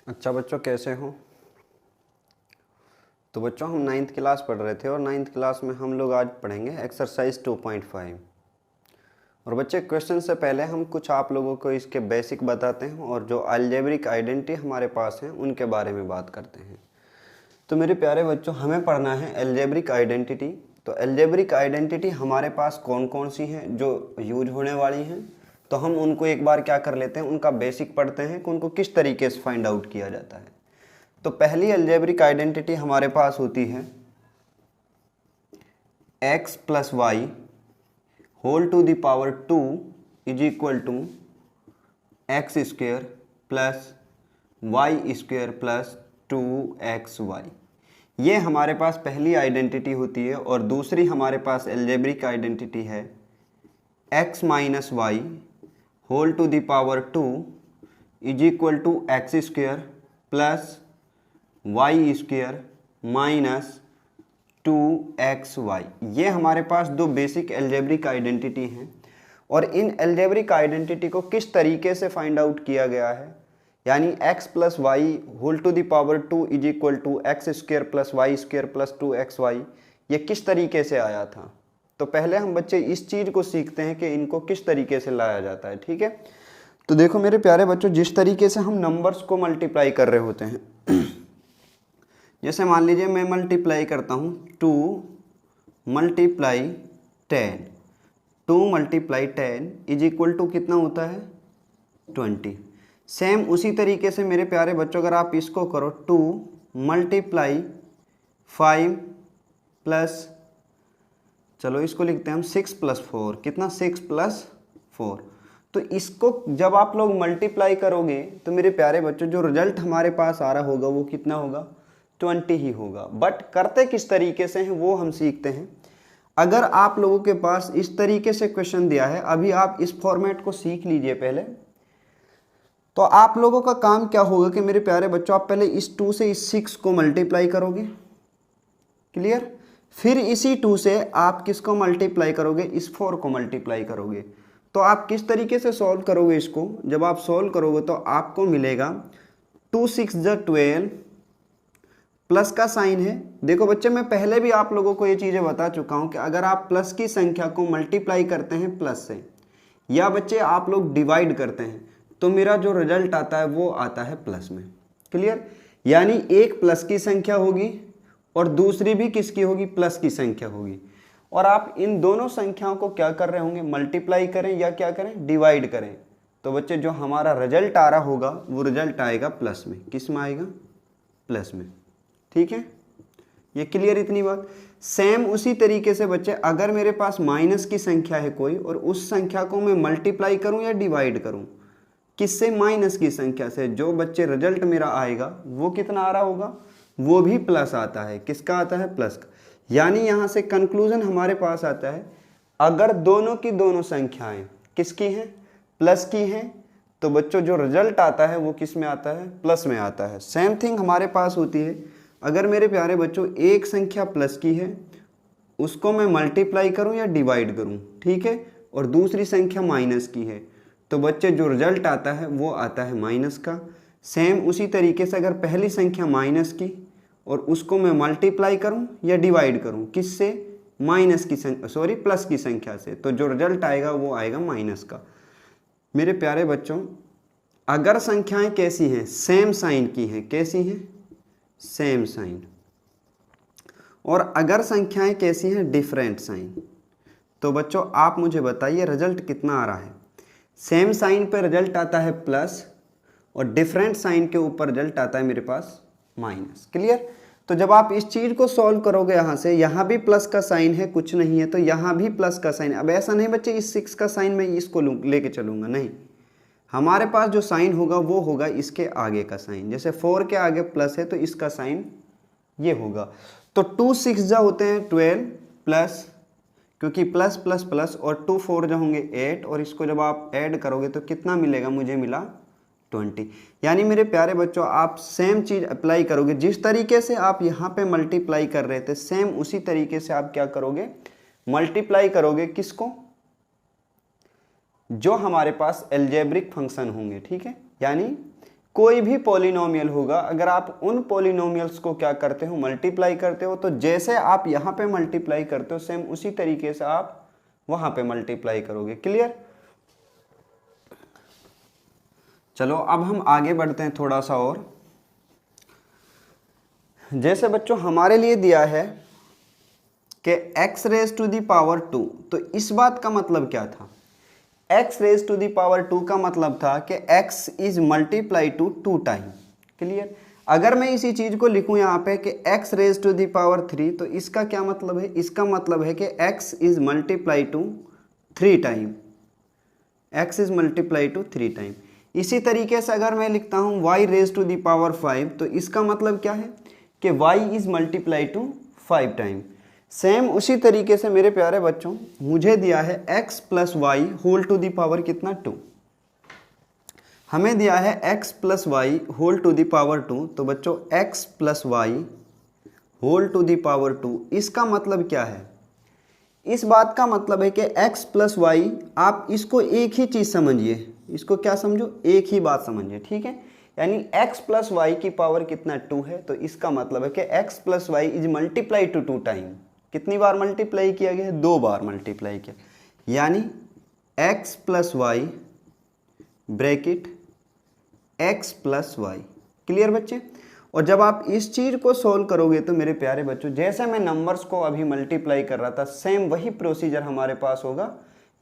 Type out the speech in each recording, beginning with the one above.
अच्छा बच्चों, कैसे हो? तो बच्चों, हम 9th क्लास पढ़ रहे थे और 9th क्लास में हम लोग आज पढ़ेंगे एक्सरसाइज 2.5। और बच्चे, क्वेश्चन से पहले हम कुछ आप लोगों को इसके बेसिक बताते हैं और जो अलजेब्रिक आइडेंटिटी हमारे पास हैं उनके बारे में बात करते हैं। तो मेरे प्यारे बच्चों, हमें पढ़ना है अलजेब्रिक आइडेंटिटी। तो अलजेब्रिक आइडेंटिटी हमारे पास कौन कौन सी हैं जो यूज होने वाली हैं, तो हम उनको एक बार क्या कर लेते हैं, उनका बेसिक पढ़ते हैं कि उनको किस तरीके से फाइंड आउट किया जाता है। तो पहली अलजेब्रिक आइडेंटिटी हमारे पास होती है x plus y whole to the power 2 is equal to x square plus y square plus 2xy। ये हमारे पास पहली आइडेंटिटी होती है। और दूसरी हमारे पास अलजेब्रिक आइडेंटिटी है x minus y whole to the power 2 is equal to x square plus y square minus 2xy। ये हमारे पास दो बेसिक अलजेब्रिक आइडेंटिटी हैं। और इन अलजेब्रिक आइडेंटिटी को किस तरीके से फाइंड आउट किया गया है, यानी x plus y whole to the power 2 is equal to x square plus y square plus 2xy, ये किस तरीके से आया था। तो पहले हम बच्चे इस चीज़ को सीखते हैं कि इनको किस तरीके से लाया जाता है। ठीक है, तो देखो मेरे प्यारे बच्चों, जिस तरीके से हम नंबर्स को मल्टीप्लाई कर रहे होते हैं, जैसे मान लीजिए मैं मल्टीप्लाई करता हूँ 2 multiply 10, 2 multiply 10 is equal to कितना होता है 20। सेम उसी तरीके से मेरे प्यारे बच्चों, अगर आप इसको करो 2 मल्टीप्लाई 5 प्लस, चलो इसको लिखते हैं हम 6 प्लस 4, कितना 6 प्लस 4। तो इसको जब आप लोग मल्टीप्लाई करोगे तो मेरे प्यारे बच्चों जो रिजल्ट हमारे पास आ रहा होगा वो कितना होगा 20 ही होगा। बट करते किस तरीके से हैं वो हम सीखते हैं। अगर आप लोगों के पास इस तरीके से क्वेश्चन दिया है, अभी आप इस फॉर्मेट को सीख लीजिए पहले, तो आप लोगों का काम क्या होगा कि मेरे प्यारे बच्चों, आप पहले इस 2 से इस 6 को मल्टीप्लाई करोगे, क्लियर। फिर इसी 2 से आप किसको मल्टीप्लाई करोगे, इस 4 को मल्टीप्लाई करोगे। तो आप किस तरीके से सॉल्व करोगे इसको, जब आप सॉल्व करोगे तो आपको मिलेगा 2 6 12 प्लस का साइन है। देखो बच्चे, मैं पहले भी आप लोगों को ये चीज़ें बता चुका हूँ कि अगर आप प्लस की संख्या को मल्टीप्लाई करते हैं प्लस से, या बच्चे आप लोग डिवाइड करते हैं, तो मेरा जो रिजल्ट आता है वो आता है प्लस में, क्लियर। यानी एक प्लस की संख्या होगी और दूसरी भी किसकी होगी, प्लस की संख्या होगी। और आप इन दोनों संख्याओं को क्या कर रहे होंगे, मल्टीप्लाई करें या क्या करें, डिवाइड करें। तो बच्चे जो हमारा रिजल्ट आ रहा होगा वो रिजल्ट आएगा प्लस में, किस में आएगा, प्लस में। ठीक है, ये क्लियर इतनी बात। सेम उसी तरीके से बच्चे, अगर मेरे पास माइनस की संख्या है कोई और उस संख्या को मैं मल्टीप्लाई करूं या डिवाइड करूं, किससे, माइनस की संख्या से, जो बच्चे रिजल्ट मेरा आएगा वो कितना आ रहा होगा, वो भी प्लस आता है। किसका आता है, प्लस का। यानी यहां से कंक्लूजन हमारे पास आता है, अगर दोनों की दोनों संख्याएं किसकी हैं, प्लस की हैं, तो बच्चों जो रिजल्ट आता है वो किस में आता है, प्लस में आता है। सेम थिंग हमारे पास होती है, अगर मेरे प्यारे बच्चों एक संख्या प्लस की है, उसको मैं मल्टीप्लाई करूं या डिवाइड करूं, ठीक है, और दूसरी संख्या माइनस की है, तो बच्चे जो रिजल्ट आता है वो आता है माइनस का। सेम उसी तरीके से अगर पहली संख्या माइनस की और उसको मैं मल्टीप्लाई करूं या डिवाइड करूं, किससे, माइनस की संख्या, सॉरी प्लस की संख्या से, तो जो रिजल्ट आएगा वो आएगा माइनस का। मेरे प्यारे बच्चों, अगर संख्याएं कैसी हैं, सेम साइन की हैं, कैसी हैं, सेम साइन। और अगर संख्याएं कैसी हैं, डिफरेंट साइन, तो बच्चों आप मुझे बताइए रिजल्ट कितना आ रहा है। सेम साइन पे रिजल्ट आता है प्लस और डिफरेंट साइन के ऊपर रिजल्ट आता है मेरे पास माइनस, क्लियर। तो जब आप इस चीज़ को सॉल्व करोगे, यहाँ से यहाँ भी प्लस का साइन है, कुछ नहीं है, तो यहाँ भी प्लस का साइन। अब ऐसा नहीं बच्चे इस 6 का साइन मैं इसको लेके चलूँगा, नहीं, हमारे पास जो साइन होगा वो होगा इसके आगे का साइन। जैसे 4 के आगे प्लस है तो इसका साइन ये होगा। तो 2 6 जो होते हैं 12 प्लस, क्योंकि प्लस प्लस प्लस, और 2 4 जो होंगे 8, और इसको जब आप ऐड करोगे तो कितना मिलेगा, मुझे मिला 20। यानी मेरे प्यारे बच्चों, आप सेम चीज़ अप्लाई करोगे, जिस तरीके से आप यहाँ पे मल्टीप्लाई कर रहे थे, सेम उसी तरीके से आप क्या करोगे, मल्टीप्लाई करोगे, किसको, जो हमारे पास अलजेब्रिक फंक्शन होंगे, ठीक है। यानी कोई भी पॉलिनोमियल होगा, अगर आप उन पॉलिनोमियल्स को क्या करते हो, मल्टीप्लाई करते हो, तो जैसे आप यहाँ पे मल्टीप्लाई करते हो सेम उसी तरीके से आप वहाँ पे मल्टीप्लाई करोगे। क्लियर? चलो अब हम आगे बढ़ते हैं थोड़ा सा और। जैसे बच्चों हमारे लिए दिया है कि x raise to the power 2, तो इस बात का मतलब क्या था? x raise to the power 2 का मतलब था कि x is multiply to 2 time. Clear? अगर मैं इसी चीज को लिखूं यहाँ पे कि x raise to the power 3, तो इसका क्या मतलब है? इसका मतलब है कि x is multiply to 3 time, x is multiply to 3 time. इसी तरीके से अगर मैं लिखता हूँ y raise to the power 5, तो इसका मतलब क्या है कि y is multiply to 5 time. Same उसी तरीके से मेरे प्यारे बच्चों मुझे दिया है x plus y whole to the power कितना 2, हमें दिया है x plus y whole to the power 2, तो बच्चों x plus y whole to the power 2, इसका मतलब क्या है? इस बात का मतलब है कि x प्लस वाई, आप इसको एक ही चीज़ समझिए, इसको क्या समझो, एक ही बात समझिए, ठीक है? यानी x प्लस वाई की पावर कितना 2 है, तो इसका मतलब है कि x plus Y is multiply to 2 time. कितनी बार मल्टीप्लाई किया गया है? 2 बार मल्टीप्लाई किया, यानी x plus y bracket x plus y. Clear बच्चे? और जब आप इस चीज़ को सॉल्व करोगे तो मेरे प्यारे बच्चों, जैसे मैं नंबर्स को अभी मल्टीप्लाई कर रहा था, सेम वही प्रोसीजर हमारे पास होगा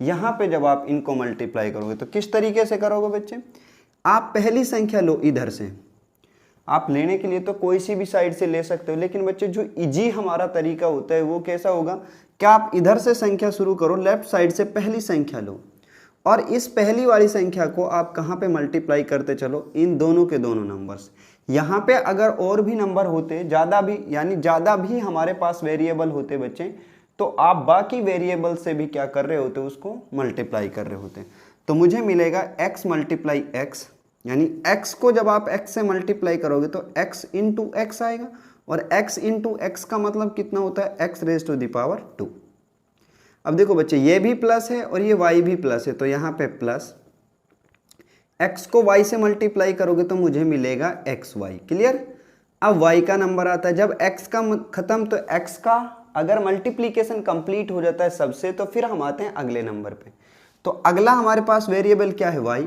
यहाँ पे। जब आप इनको मल्टीप्लाई करोगे तो किस तरीके से करोगे बच्चे? आप पहली संख्या लो इधर से, आप लेने के लिए तो कोई सी भी साइड से ले सकते हो, लेकिन बच्चे जो इजी हमारा तरीका होता है वो कैसा होगा कि आप इधर से संख्या शुरू करो, लेफ्ट साइड से पहली संख्या लो, और इस पहली वाली संख्या को आप कहाँ पे मल्टीप्लाई करते चलो, इन दोनों के दोनों नंबर्स। यहाँ पे अगर और भी नंबर होते ज़्यादा भी, यानी ज़्यादा भी हमारे पास वेरिएबल होते बच्चे, तो आप बाकी वेरिएबल से भी क्या कर रहे होते, उसको मल्टीप्लाई कर रहे होते। तो मुझे मिलेगा x मल्टीप्लाई एक्स, यानी x को जब आप x से मल्टीप्लाई करोगे तो x इंटू एक्स आएगा, और x इंटू एक्स का मतलब कितना होता है? x raise to the power 2। अब देखो बच्चे, ये भी प्लस है और ये y भी प्लस है, तो यहाँ पे प्लस, x को y से मल्टीप्लाई करोगे तो मुझे मिलेगा xy। क्लियर? अब y का नंबर आता है, जब x का खत्म, तो x का अगर मल्टीप्लीकेशन कंप्लीट हो जाता है सबसे, तो फिर हम आते हैं अगले नंबर पे। तो अगला हमारे पास वेरिएबल क्या है? y।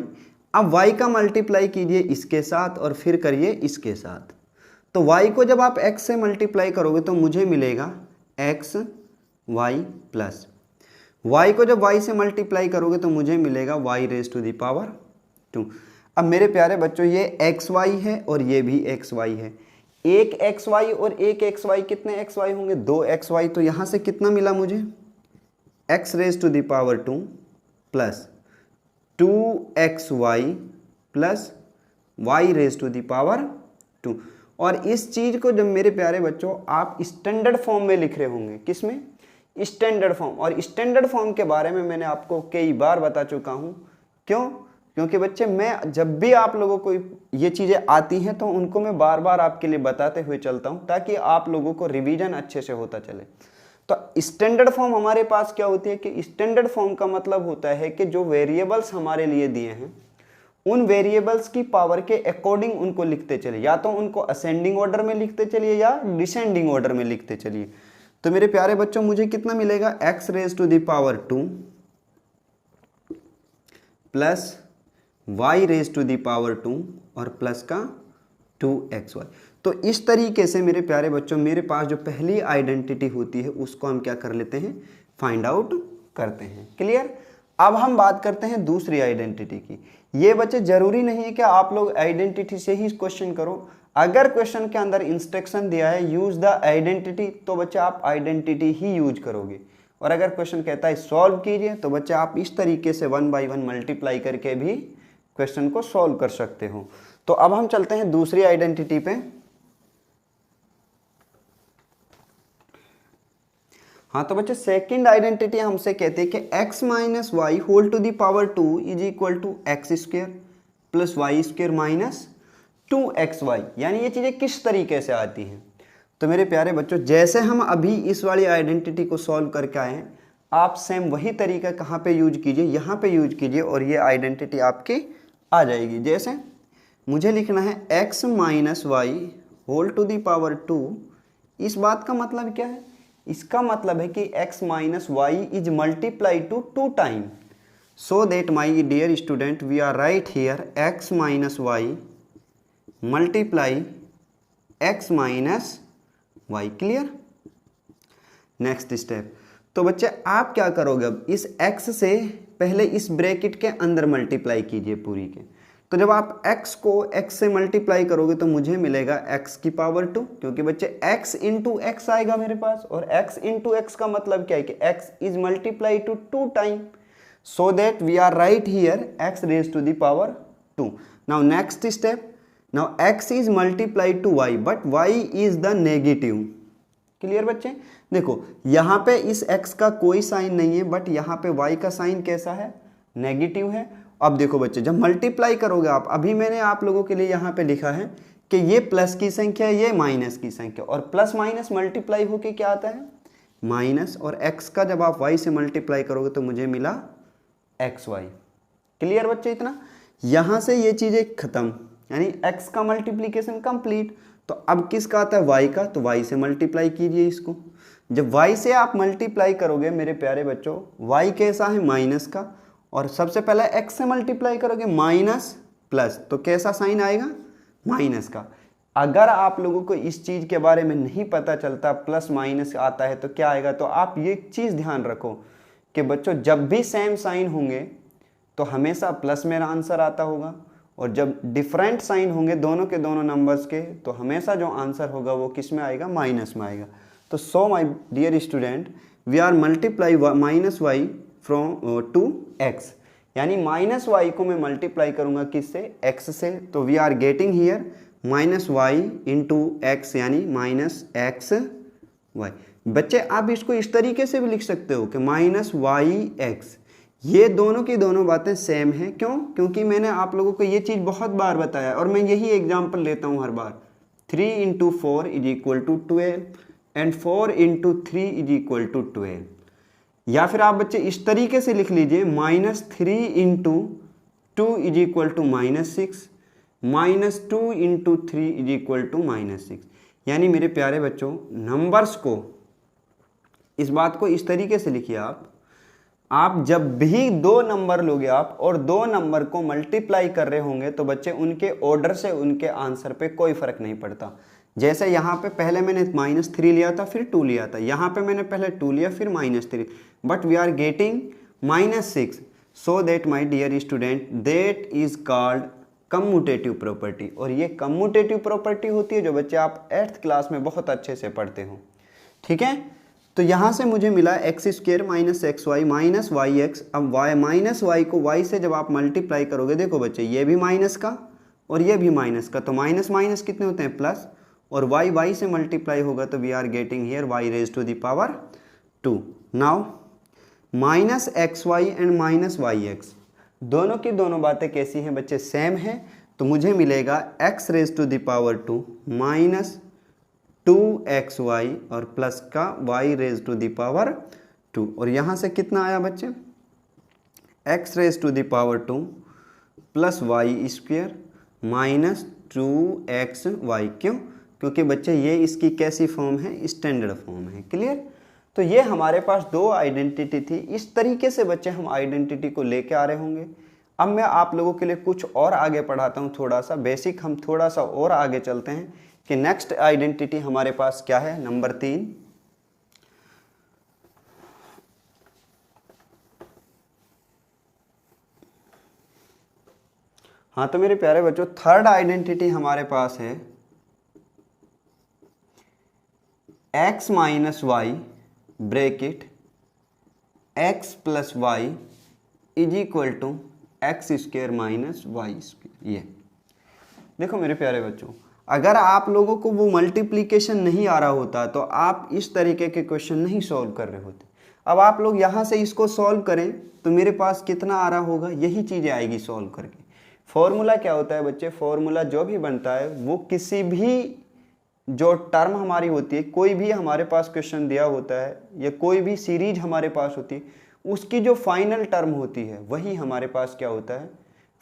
अब y का मल्टीप्लाई कीजिए इसके साथ और फिर करिए इसके साथ, तो y को जब आप x से मल्टीप्लाई करोगे तो मुझे मिलेगा x y प्लस, y को जब y से मल्टीप्लाई करोगे तो मुझे मिलेगा y raise to the power 2। अब मेरे प्यारे बच्चों, ये xy है और ये भी xy है, एक xy और एक xy, कितने xy होंगे? 2 xy। तो यहाँ से कितना मिला मुझे? x raise to the power 2 plus 2xy plus y raise to the power 2। और इस चीज़ को जब मेरे प्यारे बच्चों आप स्टैंडर्ड फॉर्म में लिख रहे होंगे, किस में? Standard form. और स्टैंडर्ड फॉर्म के बारे में मैंने आपको कई बार बता चुका हूँ। क्यों? क्योंकि बच्चे, मैं जब भी आप लोगों को ये चीज़ें आती हैं तो उनको मैं बार बार आपके लिए बताते हुए चलता हूँ, ताकि आप लोगों को रिवीजन अच्छे से होता चले। तो स्टैंडर्ड फॉर्म हमारे पास क्या होती है कि स्टैंडर्ड फॉर्म का मतलब होता है कि जो वेरिएबल्स हमारे लिए दिए हैं, उन वेरिएबल्स की पावर के अकॉर्डिंग उनको लिखते चलिए, या तो उनको असेंडिंग ऑर्डर में लिखते चलिए या डिसेंडिंग ऑर्डर में लिखते चलिए। तो मेरे प्यारे बच्चों, मुझे कितना मिलेगा? x raise to the power 2 plus y raise to the power 2 और प्लस का 2xy। तो इस तरीके से मेरे प्यारे बच्चों, मेरे पास जो पहली आइडेंटिटी होती है उसको हम क्या कर लेते हैं? फाइंड आउट करते हैं। क्लियर? अब हम बात करते हैं दूसरी आइडेंटिटी की। ये बच्चे जरूरी नहीं है कि आप लोग आइडेंटिटी से ही क्वेश्चन करो। अगर क्वेश्चन के अंदर इंस्ट्रक्शन दिया है यूज द आइडेंटिटी, तो बच्चे आप आइडेंटिटी ही यूज करोगे। और अगर क्वेश्चन कहता है सॉल्व कीजिए, तो बच्चे आप इस तरीके से 1 बाई 1 मल्टीप्लाई करके भी क्वेश्चन को सॉल्व कर सकते हो। तो अब हम चलते हैं दूसरी आइडेंटिटी पे। हाँ, तो बच्चे सेकंड आइडेंटिटी हमसे कहते हैं कि x minus y whole to the power 2 is equal to x square plus y square minus 2xy। यानी ये चीज़ें किस तरीके से आती हैं? तो मेरे प्यारे बच्चों, जैसे हम अभी इस वाली आइडेंटिटी को सॉल्व करके आए हैं, आप सेम वही तरीका कहाँ पे यूज कीजिए? यहाँ पे यूज कीजिए और ये आइडेंटिटी आपकी आ जाएगी। जैसे मुझे लिखना है x minus y whole to the power 2। इस बात का मतलब क्या है? इसका मतलब है कि x minus y is multiply to 2 time. So that my dear student we are right here x minus y multiply x minus y. Clear? Next step, तो बच्चे आप क्या करोगे, अब इस x से पहले इस ब्रैकेट के अंदर मल्टीप्लाई कीजिए पूरी के। तो जब आप x को x से मल्टीप्लाई करोगे तो मुझे मिलेगा x की पावर 2, क्योंकि बच्चे x इंटू एक्स आएगा मेरे पास, और x इंटू एक्स का मतलब क्या है कि x is multiply to 2 time. So that we are right here x raise to the power 2। Now next step, now x is multiply to y but y is the negative. Clear बच्चे? देखो यहाँ पे इस x का कोई sign नहीं है, but यहाँ पे y का साइन कैसा है? नेगेटिव है। अब देखो बच्चे, जब मल्टीप्लाई करोगे आप, अभी मैंने आप लोगों के लिए यहाँ पे लिखा है कि ये प्लस की संख्या है, ये माइनस की संख्या, और प्लस माइनस मल्टीप्लाई होके क्या आता है? माइनस। और x का जब आप y से मल्टीप्लाई करोगे तो मुझे मिला xy। क्लियर बच्चे? इतना यहाँ से ये चीज़ें खत्म, यानी x का मल्टीप्लीकेशन कंप्लीट। तो अब किसका आता है? y का, तो y से मल्टीप्लाई कीजिए इसको। जब y से आप मल्टीप्लाई करोगे मेरे प्यारे बच्चों, y कैसा है? माइनस का, और सबसे पहले x से मल्टीप्लाई करोगे माइनस प्लस, तो कैसा साइन आएगा? माइनस का। अगर आप लोगों को इस चीज़ के बारे में नहीं पता चलता प्लस माइनस आता है तो क्या आएगा, तो आप ये चीज़ ध्यान रखो कि बच्चों जब भी सेम साइन होंगे तो हमेशा प्लस मेरा आंसर आता होगा, और जब डिफरेंट साइन होंगे दोनों के दोनों नंबर्स के तो हमेशा जो आंसर होगा वो किस में आएगा? माइनस में आएगा। तो so my dear student we are multiply minus y from to x, यानी माइनस वाई को मैं मल्टीप्लाई करूंगा किससे? एक्स से। तो we are getting here minus y into x, यानी माइनस एक्स वाई। बच्चे आप इसको इस तरीके से भी लिख सकते हो कि माइनस वाई एक्स। ये दोनों की दोनों बातें सेम हैं। क्यों? क्योंकि मैंने आप लोगों को ये चीज़ बहुत बार बताया, और मैं यही एग्जाम्पल लेता हूँ हर बार। 3 into 4 is equal to 12 and 4 into 3 is equal to 12। या फिर आप बच्चे इस तरीके से लिख लीजिए minus 3 into 2 is equal to minus 6, minus 2 into 3 is equal to minus 6। यानी मेरे प्यारे बच्चों नंबर्स को, इस बात को इस तरीके से लिखिए आप जब भी दो नंबर लोगे आप और दो नंबर को मल्टीप्लाई कर रहे होंगे तो बच्चे उनके ऑर्डर से उनके आंसर पे कोई फर्क नहीं पड़ता। जैसे यहाँ पे पहले मैंने -3 लिया था फिर 2 लिया था, यहाँ पे मैंने पहले 2 लिया फिर -3, but we are getting -6। So that my dear student that is called commutative property. और ये कम्यूटेटिव प्रॉपर्टी होती है जो बच्चे आप 8th क्लास में बहुत अच्छे से पढ़ते हो। ठीक है, तो यहाँ से मुझे मिला x² minus x y minus y x. अब y माइनस वाई को y से जब आप मल्टीप्लाई करोगे, देखो बच्चे ये भी माइनस का और ये भी माइनस का, तो माइनस माइनस कितने होते हैं? प्लस, और y से मल्टीप्लाई होगा तो we are getting here y raise to the power 2। Now minus x y and minus y x, दोनों की दोनों बातें कैसी हैं बच्चे? सेम है। तो मुझे मिलेगा x raise to the power 2 minus 2xy और प्लस का y raise to the power 2, और यहाँ से कितना आया बच्चे? x raise to the power 2 plus y square minus 2xy। क्यों? क्योंकि बच्चे ये इसकी कैसी फॉर्म है? स्टैंडर्ड फॉर्म है। क्लियर? तो ये हमारे पास दो आइडेंटिटी थी। इस तरीके से बच्चे हम आइडेंटिटी को लेके आ रहे होंगे। अब मैं आप लोगों के लिए कुछ और आगे पढ़ाता हूँ, थोड़ा सा बेसिक हम थोड़ा सा और आगे चलते हैं कि नेक्स्ट आइडेंटिटी हमारे पास क्या है? नंबर 3। हाँ, तो मेरे प्यारे बच्चों थर्ड आइडेंटिटी हमारे पास है x minus y bracket x plus Y is equal to x² minus y²। ये देखो मेरे प्यारे बच्चों, अगर आप लोगों को वो मल्टीप्लिकेशन नहीं आ रहा होता तो आप इस तरीके के क्वेश्चन नहीं सॉल्व कर रहे होते। अब आप लोग यहाँ से इसको सॉल्व करें तो मेरे पास कितना आ रहा होगा? यही चीज़ें आएगी सॉल्व करके। फॉर्मूला क्या होता है बच्चे? फॉर्मूला जो भी बनता है वो किसी भी जो टर्म हमारी होती है, कोई भी हमारे पास क्वेश्चन दिया होता है या कोई भी सीरीज हमारे पास होती है, उसकी जो फाइनल टर्म होती है वही हमारे पास क्या होता है?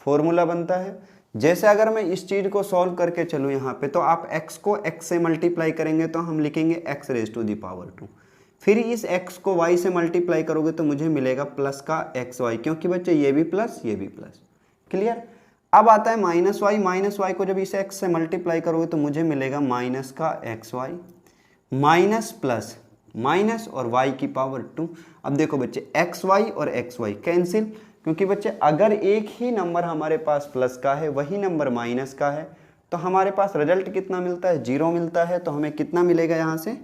फॉर्मूला बनता है। जैसे अगर मैं इस चीज़ को सॉल्व करके चलूँ यहाँ पे, तो आप x को x से मल्टीप्लाई करेंगे तो हम लिखेंगे x⁻²। फिर इस x को y से मल्टीप्लाई करोगे तो मुझे मिलेगा प्लस का xy, क्योंकि बच्चे ये भी प्लस ये भी प्लस। क्लियर। अब आता है -y को जब इस x से मल्टीप्लाई करोगे तो मुझे मिलेगा माइनस का xy, माइनस प्लस माइनस और y⁻²। अब देखो बच्चे xy और xy कैंसिल, क्योंकि बच्चे अगर एक ही नंबर हमारे पास प्लस का है, वही नंबर माइनस का है, तो हमारे पास रिजल्ट कितना मिलता है, 0 मिलता है। तो हमें कितना मिलेगा यहाँ से,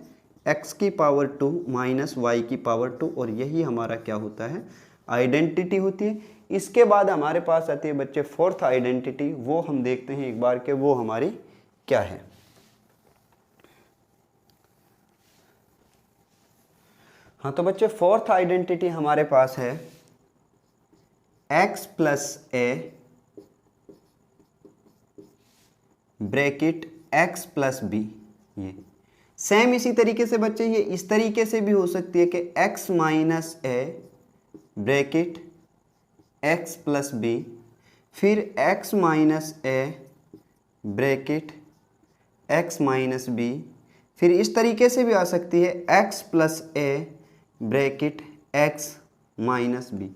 x⁻² माइनस y⁻², और यही हमारा क्या होता है, आइडेंटिटी होती है। इसके बाद हमारे पास आती है बच्चे फोर्थ आइडेंटिटी, वो हम देखते हैं एक बार के वो हमारी क्या है। हाँ तो बच्चे फोर्थ आइडेंटिटी हमारे पास है x + a bracket x + b। ये सेम इसी तरीके से बच्चे ये इस तरीके से भी हो सकती है कि x - a bracket x + b, फिर x - a bracket x - b, फिर इस तरीके से भी आ सकती है x + a bracket x - b।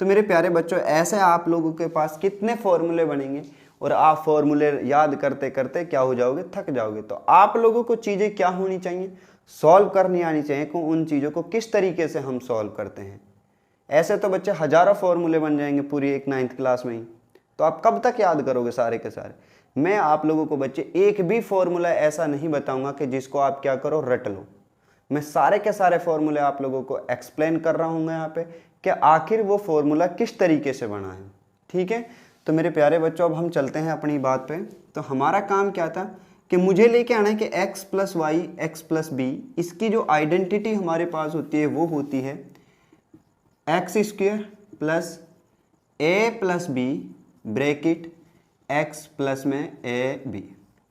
तो मेरे प्यारे बच्चों, ऐसे आप लोगों के पास कितने फॉर्मूले बनेंगे और आप फॉर्मूले याद करते करते क्या हो जाओगे, थक जाओगे। तो आप लोगों को चीज़ें क्या होनी चाहिए, सॉल्व करनी आनी चाहिए कि उन चीज़ों को किस तरीके से हम सॉल्व करते हैं। ऐसे तो बच्चे हज़ारों फॉर्मूले बन जाएंगे पूरी एक 9th क्लास में ही, तो आप कब तक याद करोगे सारे के सारे। मैं आप लोगों को बच्चे एक भी फॉर्मूला ऐसा नहीं बताऊंगा कि जिसको आप क्या करो, रट लो। मैं सारे के सारे फॉर्मूले आप लोगों को एक्सप्लेन कर रहा हूँ यहाँ पे कि आखिर वो फॉर्मूला किस तरीके से बना है। ठीक है, तो मेरे प्यारे बच्चों अब हम चलते हैं अपनी बात पे। तो हमारा काम क्या था कि मुझे लेके आना है कि x + y x + b, इसकी जो आइडेंटिटी हमारे पास होती है वो होती है x² + a + b bracket x plus में a b।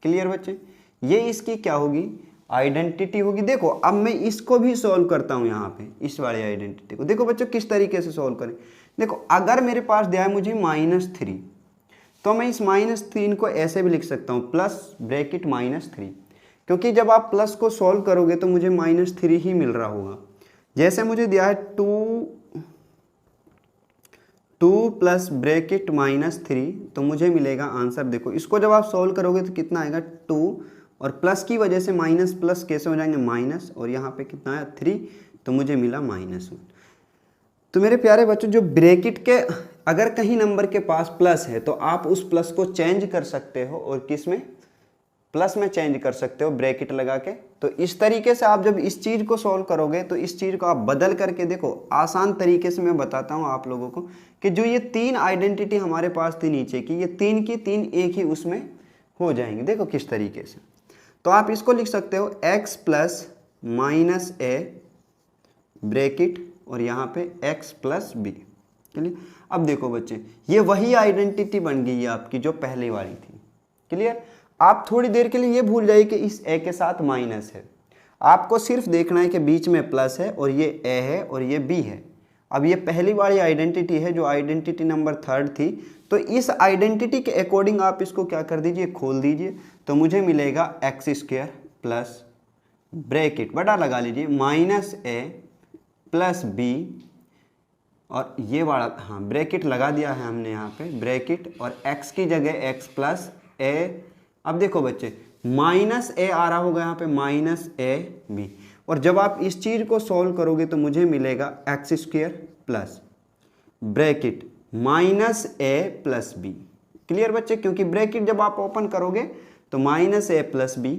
क्लियर बच्चे, ये इसकी क्या होगी, आइडेंटिटी होगी। देखो अब मैं इसको भी सॉल्व करता हूँ यहाँ पे, इस वाली आइडेंटिटी को। देखो बच्चों किस तरीके से सॉल्व करें। देखो अगर मेरे पास दिया है मुझे -3, तो मैं इस -3 को ऐसे भी लिख सकता हूँ प्लस ब्रैकेट -3, क्योंकि जब आप प्लस को सॉल्व करोगे तो मुझे -3 ही मिल रहा होगा। जैसे मुझे दिया है 2 प्लस ब्रैकेट -3, तो मुझे मिलेगा आंसर। देखो इसको जब आप सॉल्व करोगे तो कितना आएगा, 2 और प्लस की वजह से माइनस प्लस कैसे हो जाएंगे, माइनस, और यहाँ पे कितना है 3, तो मुझे मिला -1। तो मेरे प्यारे बच्चों, जो ब्रैकेट के अगर कहीं नंबर के पास प्लस है तो आप उस प्लस को चेंज कर सकते हो और किस में, प्लस में चेंज कर सकते हो ब्रैकेट लगा के। तो इस तरीके से आप जब इस चीज़ को सॉल्व करोगे तो इस चीज़ को आप बदल करके देखो, आसान तरीके से मैं बताता हूँ आप लोगों को कि जो ये 3 आइडेंटिटी हमारे पास थी नीचे की, ये 3 की 3 एक ही उसमें हो जाएंगे। देखो किस तरीके से, तो आप इसको लिख सकते हो x + -a ब्रैकेट और यहाँ पे x + b। क्लियर। अब देखो बच्चे, ये वही आइडेंटिटी बन गई है आपकी जो पहले वाली थी। क्लियर। आप थोड़ी देर के लिए ये भूल जाइए कि इस a के साथ माइनस है, आपको सिर्फ देखना है कि बीच में प्लस है और ये a है और ये b है। अब ये पहली वाली आइडेंटिटी है जो आइडेंटिटी नंबर 3 थी, तो इस आइडेंटिटी के अकॉर्डिंग आप इसको क्या कर दीजिए, खोल दीजिए, तो मुझे मिलेगा x² प्लस ब्रैकेट बड़ा लगा लीजिए -a + b, और ये वाला हाँ ब्रैकेट लगा दिया है हमने यहाँ पे ब्रैकेट, और x की जगह x + a। अब देखो बच्चे -a आ रहा होगा यहाँ पे -ab, और जब आप इस चीज़ को सॉल्व करोगे तो मुझे मिलेगा x² plus bracket -a + b। Clear बच्चे, क्योंकि ब्रैकेट जब आप ओपन करोगे तो -a + b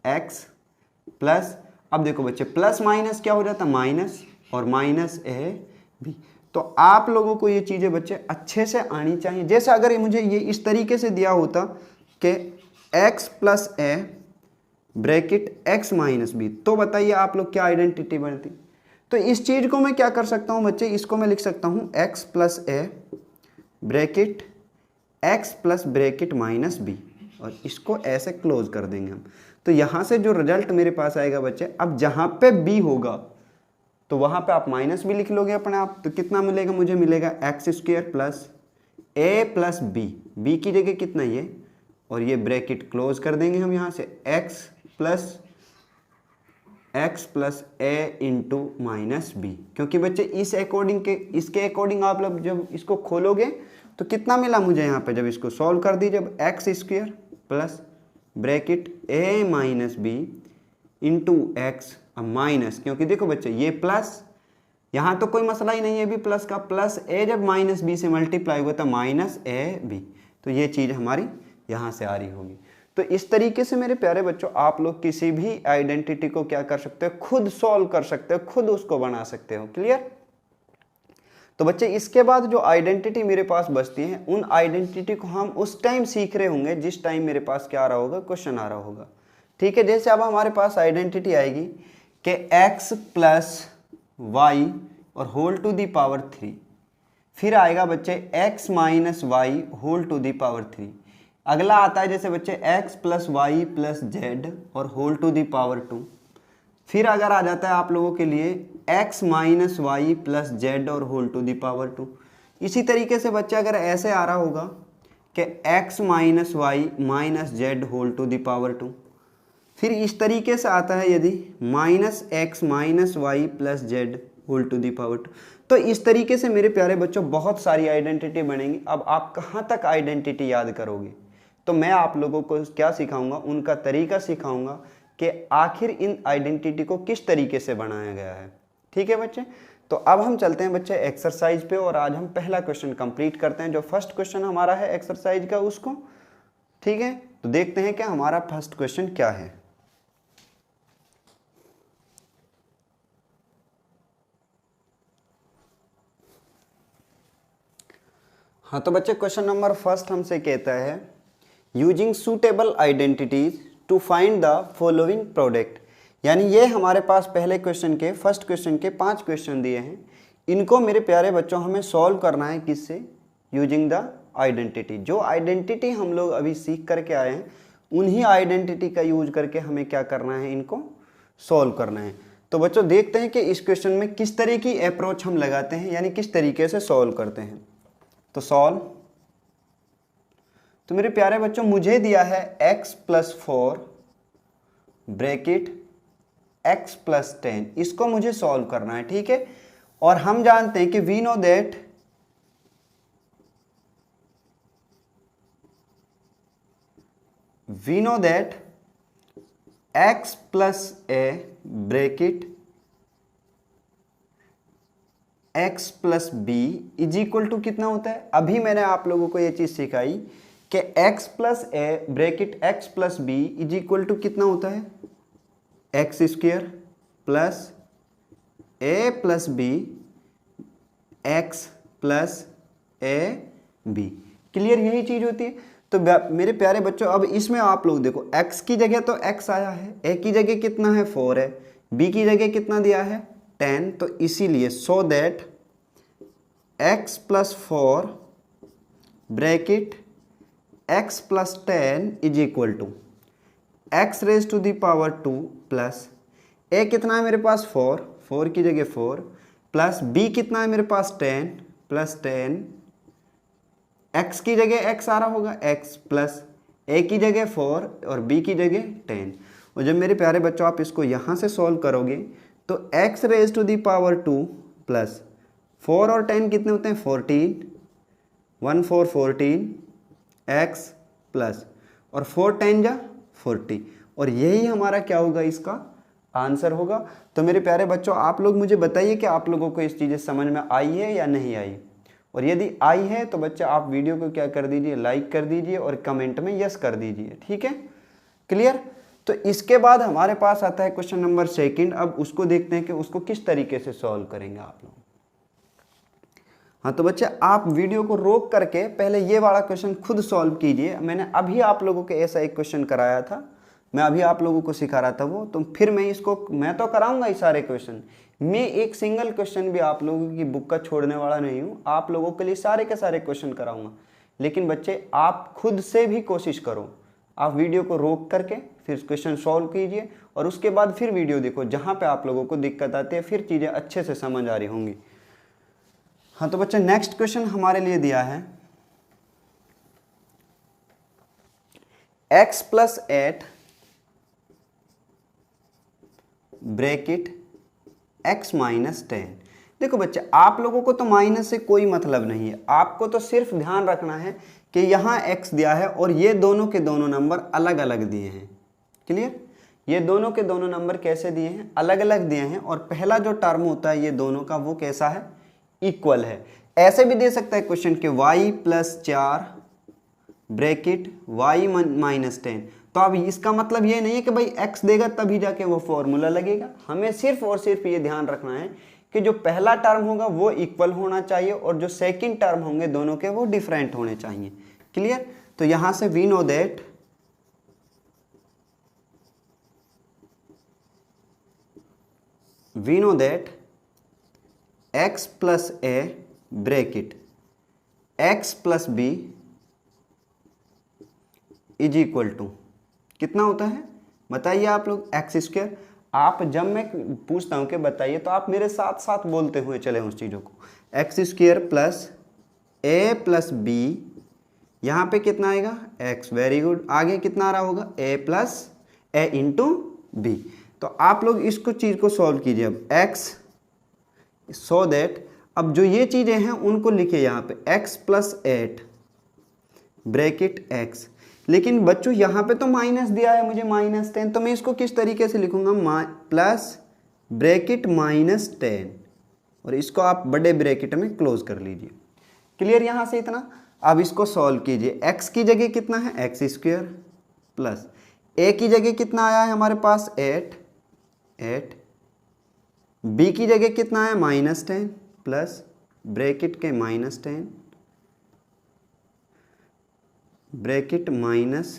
x प्लस, अब देखो बच्चे प्लस माइनस क्या हो जाता है, माइनस, और -ab। तो आप लोगों को ये चीज़ें बच्चे अच्छे से आनी चाहिए। जैसे अगर ये मुझे ये इस तरीके से दिया होता कि x + a bracket x - b, तो बताइए आप लोग क्या आइडेंटिटी बनती। तो इस चीज़ को मैं क्या कर सकता हूँ बच्चे, इसको मैं लिख सकता हूँ x + a bracket x plus bracket -b, और इसको ऐसे क्लोज कर देंगे हम। तो यहाँ से जो रिजल्ट मेरे पास आएगा बच्चे, अब जहाँ पे b होगा तो वहाँ पे आप माइनस भी लिख लोगे अपने आप, तो कितना मिलेगा, मुझे मिलेगा x² plus a plus B की जगह कितना ये, और ये ब्रैकेट क्लोज कर देंगे हम यहाँ से, x प्लस ए इंटू माइनस बी, क्योंकि बच्चे इसके अकॉर्डिंग आप लोग जब इसको खोलोगे तो कितना मिला मुझे यहाँ पे, जब इसको सॉल्व कर दी, जब x square plus bracket a minus b into x minus, क्योंकि देखो बच्चे ये प्लस, यहाँ तो कोई मसला ही नहीं है भी प्लस का, प्लस ए जब माइनस बी से मल्टीप्लाई हुआ तो माइनस ए बी, तो ये चीज़ हमारी यहाँ से आ रही होगी। तो इस तरीके से मेरे प्यारे बच्चों आप लोग किसी भी आइडेंटिटी को क्या कर सकते हो, खुद सॉल्व कर सकते हो, खुद उसको बना सकते हो। क्लियर? तो बच्चे इसके बाद जो आइडेंटिटी मेरे पास बचती है, उन आइडेंटिटी को हम उस टाइम सीख रहे होंगे जिस टाइम मेरे पास क्या आ रहा होगा, क्वेश्चन आ रहा होगा। ठीक है, जैसे अब हमारे पास आइडेंटिटी आएगी कि x प्लस वाई और होल टू दी पावर 3, फिर आएगा बच्चे x minus y whole to the power 3। अगला आता है जैसे बच्चे x plus y plus z और होल टू दी पावर 2। फिर अगर आ जाता है आप लोगों के लिए x minus y plus z और होल टू दी पावर 2। इसी तरीके से बच्चे अगर ऐसे आ रहा होगा कि x minus y minus z whole to the power 2, फिर इस तरीके से आता है यदि minus x minus y plus z whole to the power 2। तो इस तरीके से मेरे प्यारे बच्चों बहुत सारी आइडेंटिटी बनेंगी। अब आप कहाँ तक आइडेंटिटी याद करोगे, तो मैं आप लोगों को क्या सिखाऊंगा, उनका तरीका सिखाऊंगा कि आखिर इन आइडेंटिटी को किस तरीके से बनाया गया है। ठीक है बच्चे, तो अब हम चलते हैं बच्चे एक्सरसाइज पे, और आज हम पहला क्वेश्चन कंप्लीट करते हैं, जो फर्स्ट क्वेश्चन हमारा है एक्सरसाइज का उसको। ठीक है, तो देखते हैं कि हमारा फर्स्ट क्वेश्चन क्या है। हाँ तो बच्चे क्वेश्चन नंबर फर्स्ट हमसे कहता है using suitable identities to find the following product. यानी ये हमारे पास पहले क्वेश्चन के, फर्स्ट क्वेश्चन के 5 क्वेश्चन दिए हैं, इनको मेरे प्यारे बच्चों हमें सॉल्व करना है किससे, यूजिंग द आइडेंटिटी। जो आइडेंटिटी हम लोग अभी सीख करके आए हैं उन्हीं आइडेंटिटी का यूज करके हमें क्या करना है, इनको सॉल्व करना है। तो बच्चों देखते हैं कि इस क्वेश्चन में किस तरह की अप्रोच हम लगाते हैं, यानी किस तरीके से सॉल्व करते हैं। तो सॉल्व, तो मेरे प्यारे बच्चों मुझे दिया है x plus 4 bracket x plus 10, इसको मुझे सॉल्व करना है। ठीक है, और हम जानते हैं कि we know that x plus a bracket x plus b is equal to कितना होता है। अभी मैंने आप लोगों को ये चीज सिखाई कि x plus a bracket x plus b is equal to कितना होता है, x square plus a plus b x plus a b. Clear, यही चीज होती है। तो मेरे प्यारे बच्चों अब इसमें आप लोग देखो, x की जगह तो x आया है, a की जगह कितना है 4 है, b की जगह कितना दिया है 10, तो इसीलिए so that x plus 4 bracket x plus 10 is equal to x raise to the power 2 plus a कितना है मेरे पास 4 की जगह 4 प्लस b कितना है मेरे पास 10 प्लस 10, x की जगह x आ रहा होगा x प्लस a की जगह 4 और b की जगह 10। और जब मेरे प्यारे बच्चों आप इसको यहाँ से सॉल्व करोगे तो x raise to the power 2 plus 4 और 10 कितने होते हैं 14, 1 4 14 x प्लस और 4 10 जा 40, और यही हमारा क्या होगा, इसका आंसर होगा। तो मेरे प्यारे बच्चों आप लोग मुझे बताइए कि आप लोगों को इस चीज़ें समझ में आई है या नहीं आई, और यदि आई है तो बच्चे आप वीडियो को क्या कर दीजिए, लाइक कर दीजिए और कमेंट में यस कर दीजिए। ठीक है, क्लियर। तो इसके बाद हमारे पास आता है क्वेश्चन नंबर सेकंड। अब उसको देखते हैं कि उसको किस तरीके से सॉल्व करेंगे आप लोग। हाँ तो बच्चे आप वीडियो को रोक करके पहले ये वाला क्वेश्चन खुद सॉल्व कीजिए। मैंने अभी आप लोगों को ऐसा एक क्वेश्चन कराया था, मैं अभी आप लोगों को सिखा रहा था वो, तो फिर मैं तो कराऊंगा ही सारे क्वेश्चन। मैं एक सिंगल क्वेश्चन भी आप लोगों की बुक का छोड़ने वाला नहीं हूँ, आप लोगों के लिए सारे के सारे क्वेश्चन कराऊंगा। लेकिन बच्चे आप खुद से भी कोशिश करो, आप वीडियो को रोक करके फिर क्वेश्चन सॉल्व कीजिए और उसके बाद फिर वीडियो देखो, जहाँ पे आप लोगों को दिक्कत आती है फिर चीज़ें अच्छे से समझ आ रही होंगी। हाँ तो बच्चे नेक्स्ट क्वेश्चन हमारे लिए दिया है x plus 8 bracket x minus 10। देखो बच्चे, आप लोगों को तो माइनस से कोई मतलब नहीं है, आपको तो सिर्फ ध्यान रखना है कि यहाँ x दिया है और ये दोनों के दोनों नंबर अलग अलग दिए हैं। क्लियर? ये दोनों के दोनों नंबर कैसे दिए हैं? अलग अलग दिए हैं। और पहला जो टर्म होता है ये दोनों का, वो कैसा है? इक्वल है। ऐसे भी दे सकता है क्वेश्चन के y plus 4 bracket y minus 10। तो अब इसका मतलब ये नहीं है कि भाई x देगा तभी जाके वो फॉर्मूला लगेगा। हमें सिर्फ और सिर्फ ये ध्यान रखना है कि जो पहला टर्म होगा वो इक्वल होना चाहिए और जो सेकंड टर्म होंगे दोनों के वो डिफरेंट होने चाहिए। क्लियर? तो यहां से we know that x plus a bracket x plus b is equal to कितना होता है बताइए आप लोग? X square. आप जब मैं पूछता हूं कि बताइए तो आप मेरे साथ साथ बोलते हुए चले उस चीज़ों को। X square plus a plus B, यहाँ पे कितना आएगा? एक्स। Very good. आगे कितना आ रहा होगा? ए प्लस ए इंटू बी। तो आप लोग इसको चीज़ को सॉल्व कीजिए अब। एक्स सो दैट अब जो ये चीज़ें हैं उनको लिखिए यहाँ पे, एक्स प्लस 8 ब्रैकेट एक्स। लेकिन बच्चों यहाँ पे तो माइनस दिया है मुझे माइनस 10, तो मैं इसको किस तरीके से लिखूंगा? प्लस ब्रैकेट माइनस 10 और इसको आप बड़े ब्रैकेट में क्लोज कर लीजिए। क्लियर यहाँ से इतना? अब इसको सॉल्व कीजिए। x की जगह कितना है? एक्स स्क्वायर प्लस a की जगह कितना आया है हमारे पास? 8 b की जगह कितना है? माइनस 10 प्लस ब्रैकेट के माइनस 10 ब्रैकेट माइनस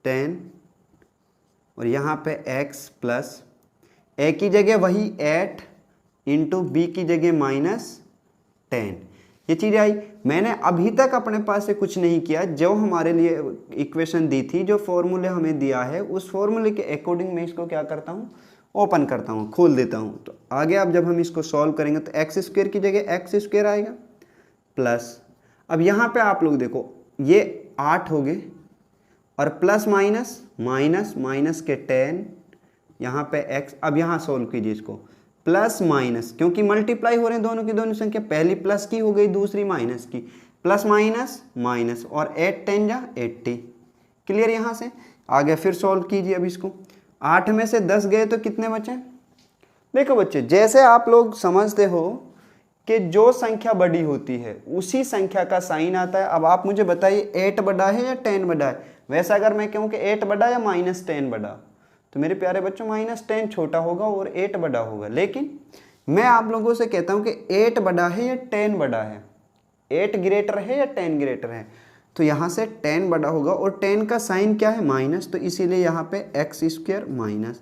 10 और यहाँ पे x प्लस a की जगह वही 8 इंटू बी की जगह माइनस 10। ये चीज़ आई। मैंने अभी तक अपने पास से कुछ नहीं किया। जो हमारे लिए इक्वेशन दी थी, जो फॉर्मूले हमें दिया है, उस फॉर्मूले के अकॉर्डिंग मैं इसको क्या करता हूँ? ओपन करता हूँ, खोल देता हूँ। तो आगे अब जब हम इसको सॉल्व करेंगे तो एक्स स्क्वायर की जगह एक्स स्क्वायर आएगा प्लस, अब यहाँ पे आप लोग देखो ये 8 हो गए और प्लस माइनस माइनस माइनस के 10, यहाँ पे x। अब यहाँ सॉल्व कीजिए इसको, प्लस माइनस, क्योंकि मल्टीप्लाई हो रहे हैं दोनों की दोनों संख्या, पहली प्लस की हो गई दूसरी माइनस की, प्लस माइनस माइनस और 8 10 जा 80। क्लियर? यहाँ से आगे फिर सॉल्व कीजिए। अब इसको 8 में से 10 गए तो कितने बचे? देखो बच्चे, जैसे आप लोग समझते हो कि जो संख्या बड़ी होती है उसी संख्या का साइन आता है। अब आप मुझे बताइए 8 बड़ा है या 10 बड़ा है? वैसा अगर मैं कहूँ कि 8 बड़ा या माइनस 10 बड़ा, तो मेरे प्यारे बच्चों माइनस 10 छोटा होगा और 8 बड़ा होगा। लेकिन मैं आप लोगों से कहता हूँ कि 8 बड़ा है या 10 बड़ा है? 8 ग्रेटर है या 10 ग्रेटर है? तो यहाँ से 10 बड़ा होगा और 10 का साइन क्या है? माइनस, तो इसीलिए यहाँ पे एक्स स्क्वायर माइनस।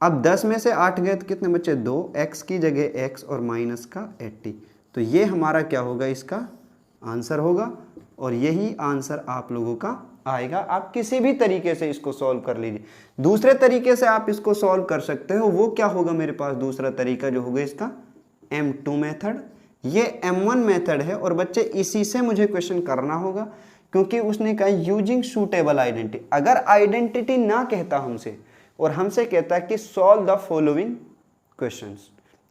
अब 10 में से 8 गए तो कितने बचे? 2, x की जगह x और माइनस का 80। तो ये हमारा क्या होगा? इसका आंसर होगा और यही आंसर आप लोगों का आएगा। आप किसी भी तरीके से इसको सॉल्व कर लीजिए। दूसरे तरीके से आप इसको सॉल्व कर सकते हो। वो क्या होगा मेरे पास? दूसरा तरीका जो होगा इसका M2 मेथड। ये M1 मेथड है और बच्चे इसी से मुझे क्वेश्चन करना होगा, क्योंकि उसने कहा यूजिंग सूटेबल आइडेंटिटी। अगर आइडेंटिटी ना कहता हमसे और हमसे कहता है कि सॉल्व द फॉलोइंग क्वेश्चंस,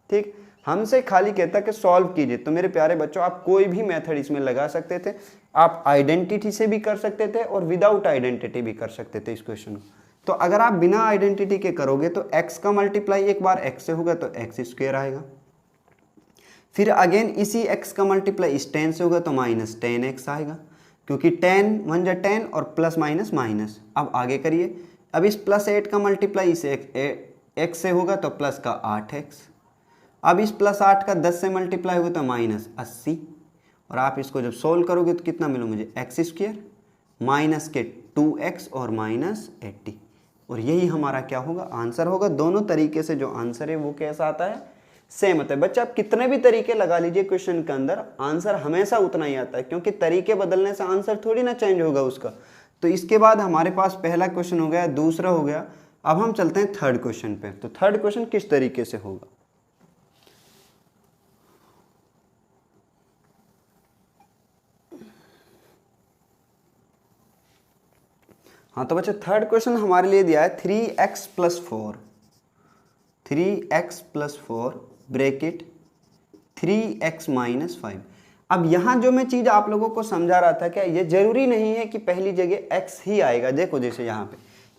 ठीक, हमसे खाली कहता कि सॉल्व कीजिए, तो मेरे प्यारे बच्चों आप कोई भी मेथड इसमें लगा सकते थे। आप आइडेंटिटी से भी कर सकते थे और विदाउट आइडेंटिटी भी कर सकते थे इस क्वेश्चन को। तो अगर आप बिना आइडेंटिटी के करोगे तो x का मल्टीप्लाई एक बार x से होगा तो एक्स स्क्वायर आएगा, फिर अगेन इसी x का मल्टीप्लाई इस 10 से होगा तो माइनस 10x आएगा, क्योंकि 10 1 जा 10 और प्लस माइनस माइनस। अब आगे करिए, अब इस प्लस 8 का मल्टीप्लाई इस x से होगा तो प्लस का 8x। अब इस प्लस 8 का 10 से मल्टीप्लाई होगा तो माइनस 80। और आप इसको जब सोल्व करोगे तो कितना मिलो मुझे? एक्स स्क्वायर माइनस के 2x और माइनस 80। और यही हमारा क्या होगा? आंसर होगा। दोनों तरीके से जो आंसर है वो कैसा आता है? सेम आता है। बच्चा आप कितने भी तरीके लगा लीजिए क्वेश्चन के अंदर, आंसर हमेशा उतना ही आता है, क्योंकि तरीके बदलने से आंसर थोड़ी ना चेंज होगा उसका। तो इसके बाद हमारे पास पहला क्वेश्चन हो गया, दूसरा हो गया। अब हम चलते हैं थर्ड क्वेश्चन पे। तो थर्ड क्वेश्चन किस तरीके से होगा? हाँ तो बच्चे थर्ड क्वेश्चन हमारे लिए दिया है 3x plus 4, 3x plus 4 bracket 3x minus 5। अब यहाँ जो मैं चीज़ आप लोगों को समझा रहा था, क्या ये जरूरी नहीं है कि पहली जगह x ही आएगा। देखो जैसे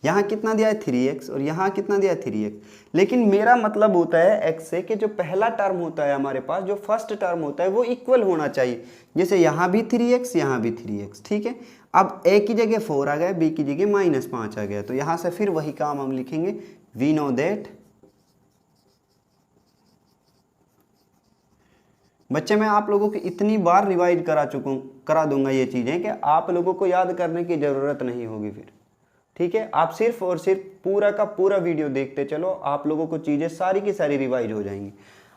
यहाँ कितना दिया है 3x और यहाँ कितना दिया है 3x, लेकिन मेरा मतलब होता है x से कि जो पहला टर्म होता है हमारे पास, जो फर्स्ट टर्म होता है वो इक्वल होना चाहिए। जैसे यहाँ भी 3x यहाँ भी 3x, ठीक है। अब a की जगह 4 आ गया, b की जगह -5 आ गया, तो यहाँ से फिर वही काम हम लिखेंगे, वी नो दैट। बच्चे मैं आप लोगों को इतनी बार रिवाइज करा दूंगा ये चीज़ें कि आप लोगों को याद करने की ज़रूरत नहीं होगी फिर, ठीक है। आप सिर्फ और सिर्फ पूरा का पूरा वीडियो देखते चलो, आप लोगों को चीज़ें सारी की सारी रिवाइज हो जाएंगी।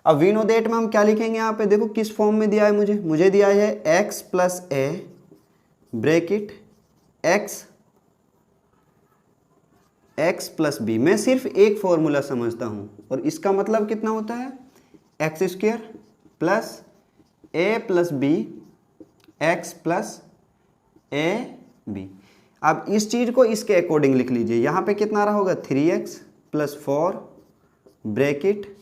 अब वी नो दैट में हम क्या लिखेंगे, यहाँ पे देखो किस फॉर्म में दिया है मुझे दिया है x plus a bracket x plus B. मैं सिर्फ एक फॉर्मूला समझता हूँ और इसका मतलब कितना होता है, x square plus a plus b x plus a b. अब इस चीज़ को इसके अकॉर्डिंग लिख लीजिए। यहाँ पे कितना रहा होगा 3x plus 4 bracket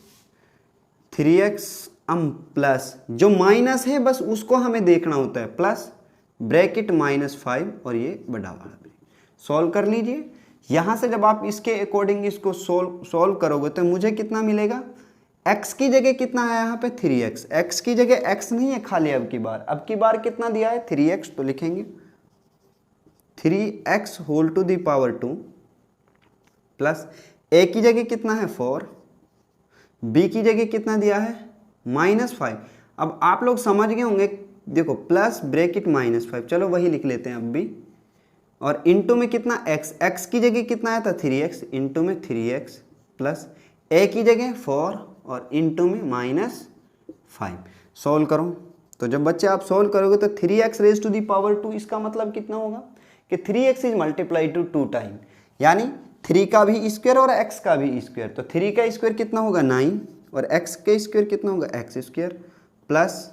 3x plus जो माइनस है बस उसको हमें देखना होता है, प्लस ब्रैकेट -5 और ये बड़ा वाला भी। सॉल्व कर लीजिए। यहाँ से जब आप इसके अकॉर्डिंग इसको सॉल्व करोगे तो मुझे कितना मिलेगा, x की जगह कितना है यहाँ पे 3x, x की जगह x नहीं है खाली, अब की बार कितना दिया है 3x, तो लिखेंगे 3x whole to the power 2 plus a की जगह कितना है 4, b की जगह कितना दिया है -5। अब आप लोग समझ गए होंगे, देखो प्लस ब्रैकेट -5, चलो वही लिख लेते हैं अब भी, और इनटू में कितना x की जगह कितना आया था 3x, इनटू में 3x प्लस a की जगह 4 और इनटू में -5। सॉल्व करो तो जब बच्चे आप सॉल्व करोगे तो 3x raise to the power 2, इसका मतलब कितना होगा कि 3x is multiply to 2 time, यानी 3 का भी स्क्वायर और x का भी स्क्वायर, तो 3 का स्क्वायर कितना होगा 9 और x का स्क्वायर कितना होगा x स्क्वायर प्लस,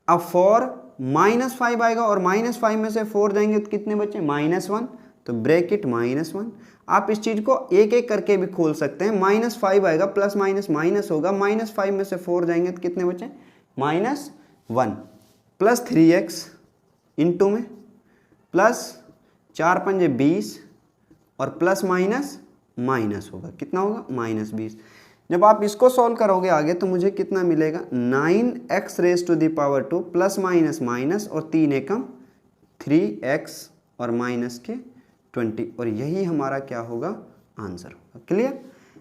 अब 4 -5 आएगा और -5 में से 4 जाएंगे तो कितने बचे -1, तो ब्रैकेट -1। आप इस चीज़ को एक एक करके भी खोल सकते हैं, -5 आएगा प्लस माइनस माइनस होगा, -5 में से 4 जाएंगे तो कितने बचे -1 प्लस 3x इंटू में प्लस 4 पंजे 20 और प्लस माइनस होगा, कितना होगा -20। जब आप इसको सॉल्व करोगे आगे तो मुझे कितना मिलेगा 9x raise to the power 2 plus minus और 3 एकम 3x और माइनस के 20, और यही हमारा क्या होगा आंसर होगा। क्लियर।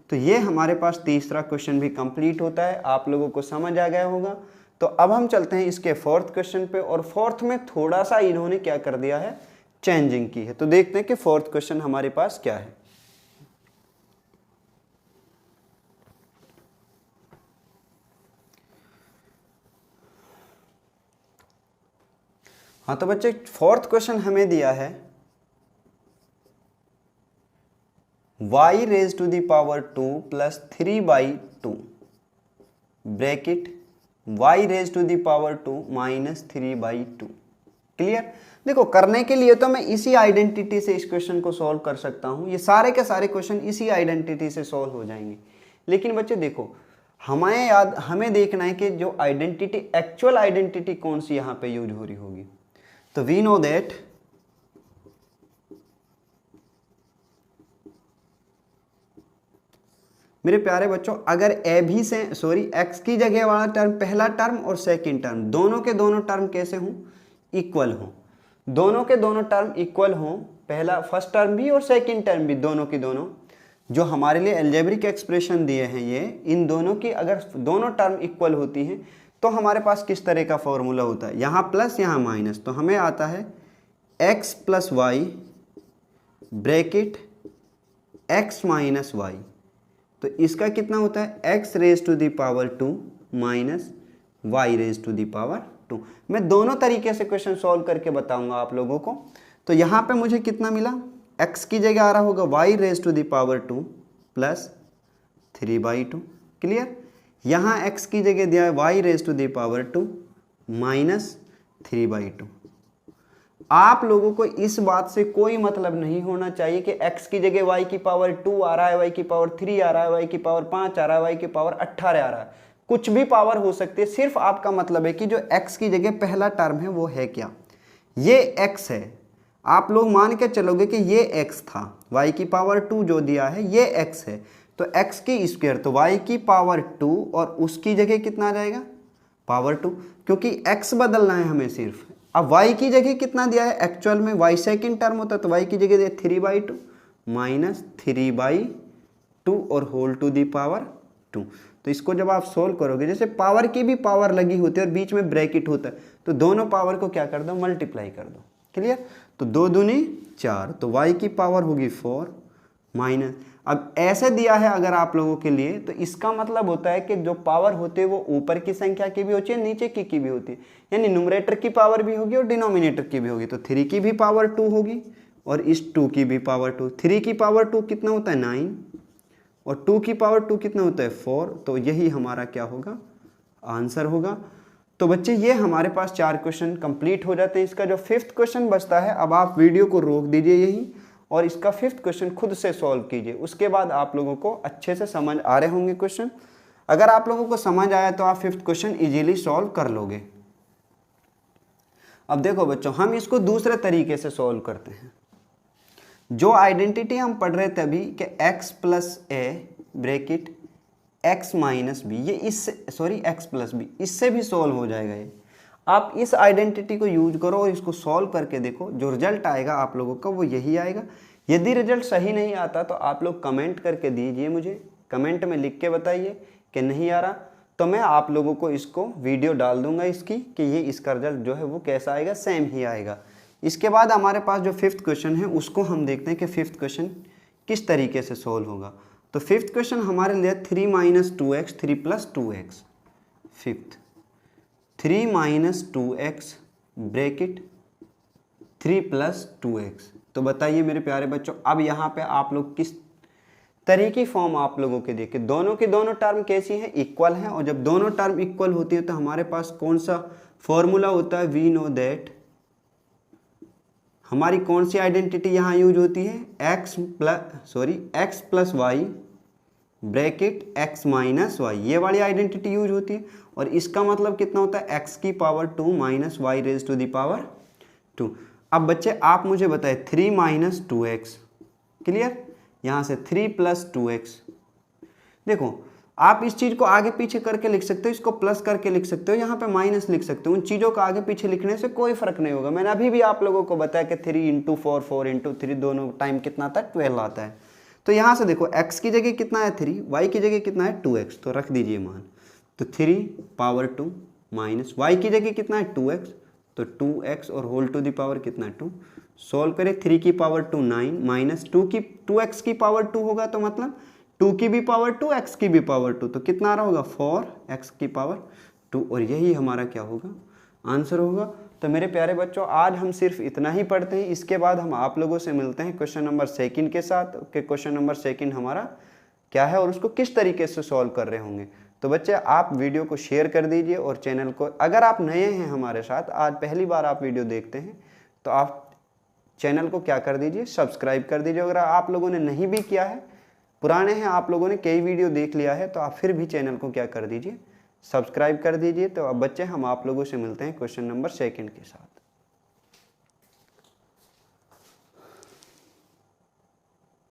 तो ये हमारे पास तीसरा क्वेश्चन भी कंप्लीट होता है, आप लोगों को समझ आ गया होगा। तो अब हम चलते हैं इसके फोर्थ क्वेश्चन पे, और फोर्थ में थोड़ा सा इन्होंने क्या कर दिया है, चेंजिंग की है। तो देखते हैं कि फोर्थ क्वेश्चन हमारे पास क्या है। हाँ तो बच्चे फोर्थ क्वेश्चन हमें दिया है y raise to the power 2 plus 3/2 bracket y raise to the power 2 minus 3/2। Clear. देखो करने के लिए तो मैं इसी आइडेंटिटी से इस क्वेश्चन को सॉल्व कर सकता हूँ, ये सारे के सारे क्वेश्चन इसी आइडेंटिटी से सॉल्व हो जाएंगे। लेकिन बच्चे देखो हमें देखना है कि जो आइडेंटिटी एक्चुअल आइडेंटिटी कौन सी यहाँ पे यूज हो रही होगी। तो वी नो दैट मेरे प्यारे बच्चों, अगर x की जगह वाला टर्म पहला टर्म और सेकंड टर्म दोनों के दोनों टर्म कैसे हों, इक्वल हों, दोनों के दोनों टर्म इक्वल हों, पहला फर्स्ट टर्म भी और सेकंड टर्म भी दोनों की दोनों, जो हमारे लिए अलजेब्रिक एक्सप्रेशन दिए हैं ये, इन दोनों की अगर दोनों टर्म इक्वल होती हैं तो हमारे पास किस तरह का फॉर्मूला होता है, यहाँ प्लस यहाँ माइनस, तो हमें आता है x plus y bracket x minus y. तो इसका कितना होता है x raise to the power 2 minus y raise to the power 2। मैं दोनों तरीके से क्वेश्चन सॉल्व करके बताऊंगा आप लोगों को। तो यहाँ पे मुझे कितना मिला, x की जगह आ रहा होगा y raise to the power 2 plus 3/2। Clear. यहाँ x की जगह दिया है y raise to the power 2 minus 3/2। आप लोगों को इस बात से कोई मतलब नहीं होना चाहिए कि x की जगह y की पावर 2 आ रहा है, y की पावर 3 आ रहा है, y की पावर 5 आ रहा है, y की पावर 18 आ रहा है। कुछ भी पावर हो सकती है, सिर्फ आपका मतलब है कि जो x की जगह पहला टर्म है वो है क्या, ये x है। आप लोग मान के चलोगे कि ये x था, y की पावर 2 जो दिया है ये x है, तो x की स्क्वायर, तो y की पावर 2 और उसकी जगह कितना आ जाएगा, पावर 2, क्योंकि x बदलना है हमें सिर्फ। अब y की जगह कितना दिया है, एक्चुअल में y सेकंड टर्म होता है, तो y की जगह दिया 3/2 माइनस 3/2 और होल टू दी पावर 2। तो इसको जब आप सोल्व करोगे, जैसे पावर की भी पावर लगी होती है और बीच में ब्रैकेट होता है, तो दोनों पावर को क्या कर दो, मल्टीप्लाई कर दो। क्लियर? तो 2 दूनी 4, तो y की पावर होगी 4 माइनस, अब ऐसे दिया है अगर आप लोगों के लिए, तो इसका मतलब होता है कि जो पावर होती है वो ऊपर की संख्या की भी होती है, नीचे की भी होती है, यानी न्यूमरेटर की पावर भी होगी और डिनोमिनेटर की भी होगी। तो 3 की भी पावर 2 होगी और इस 2 की भी पावर 2। 3 की पावर 2 कितना होता है 9 और 2 की पावर 2 कितना होता है 4। तो यही हमारा क्या होगा, आंसर होगा। तो बच्चे ये हमारे पास 4 क्वेश्चन कंप्लीट हो जाते हैं। इसका जो 5th क्वेश्चन बचता है, अब आप वीडियो को रोक दीजिए यहीं और इसका 5th क्वेश्चन खुद से सॉल्व कीजिए, उसके बाद आप लोगों को अच्छे से समझ आ रहे होंगे क्वेश्चन। अगर आप लोगों को समझ आया तो आप 5th क्वेश्चन इजीली सॉल्व कर लोगे। अब देखो बच्चों, हम इसको दूसरे तरीके से सॉल्व करते हैं। जो आइडेंटिटी हम पढ़ रहे थे अभी कि x plus a bracket x minus B, ये इससे x प्लस बी, इससे भी सॉल्व हो जाएगा ये। आप इस आइडेंटिटी को यूज करो और इसको सॉल्व करके देखो, जो रिजल्ट आएगा आप लोगों का वो यही आएगा। यदि रिजल्ट सही नहीं आता तो आप लोग कमेंट करके दीजिए, मुझे कमेंट में लिख के बताइए कि नहीं आ रहा, तो मैं आप लोगों को इसको वीडियो डाल दूंगा इसकी कि ये इसका रिजल्ट जो है वो कैसा आएगा, सेम ही आएगा। इसके बाद हमारे पास जो 5th क्वेश्चन है उसको हम देखते हैं कि 5th क्वेश्चन किस तरीके से सॉल्व होगा। तो 5th क्वेश्चन हमारे लिए 3 minus 2x 3 plus 2x। 5th 3 minus 2x bracket 3 plus 2x। तो बताइए मेरे प्यारे बच्चों, अब यहाँ पे आप लोग किस तरीके फॉर्म आप लोगों के देखे, दोनों की दोनों टर्म कैसी है, इक्वल है। और जब दोनों टर्म इक्वल होती है तो हमारे पास कौन सा फॉर्मूला होता है, वी नो दैट, हमारी कौन सी आइडेंटिटी यहाँ यूज होती है, x plus y bracket x minus y, ये वाली आइडेंटिटी यूज होती है। और इसका मतलब कितना होता है, x की power 2 minus y raise to the power 2। अब बच्चे आप मुझे बताए 3 माइनस 2x, क्लियर, यहाँ से 3 प्लस 2x। देखो आप इस चीज़ को आगे पीछे करके लिख सकते हो, इसको प्लस करके लिख सकते हो, यहाँ पे माइनस लिख सकते हो। उन चीज़ों को आगे पीछे लिखने से कोई फर्क नहीं होगा। मैंने अभी भी आप लोगों को बताया कि 3 × 4 4 × 3 दोनों टाइम कितना आता है, 12 आता है। तो यहाँ से देखो x की जगह कितना है 3, y की जगह कितना है 2x, तो रख दीजिए मान। तो 3 पावर 2 माइनस y की जगह कितना है 2x, तो 2x और होल टू द पावर कितना है 2। सॉल्व करें, 3 की पावर 2 9 माइनस 2x की पावर 2 होगा, तो मतलब 2 की भी पावर 2 x की भी पावर 2, तो कितना आ रहा होगा 4x की पावर 2। और यही हमारा क्या होगा, आंसर होगा। तो मेरे प्यारे बच्चों, आज हम सिर्फ इतना ही पढ़ते हैं। इसके बाद हम आप लोगों से मिलते हैं क्वेश्चन नंबर 2 के साथ, कि क्वेश्चन नंबर 2 हमारा क्या है और उसको किस तरीके से सॉल्व कर रहे होंगे। तो बच्चे आप वीडियो को शेयर कर दीजिए और चैनल को, अगर आप नए हैं हमारे साथ, आज पहली बार आप वीडियो देखते हैं, तो आप चैनल को क्या कर दीजिए, सब्सक्राइब कर दीजिए। अगर आप लोगों ने नहीं भी किया है, पुराने हैं आप लोगों ने कई वीडियो देख लिया है, तो आप फिर भी चैनल को क्या कर दीजिए, सब्सक्राइब कर दीजिए। तो अब बच्चे हम आप लोगों से मिलते हैं क्वेश्चन नंबर 2 के साथ।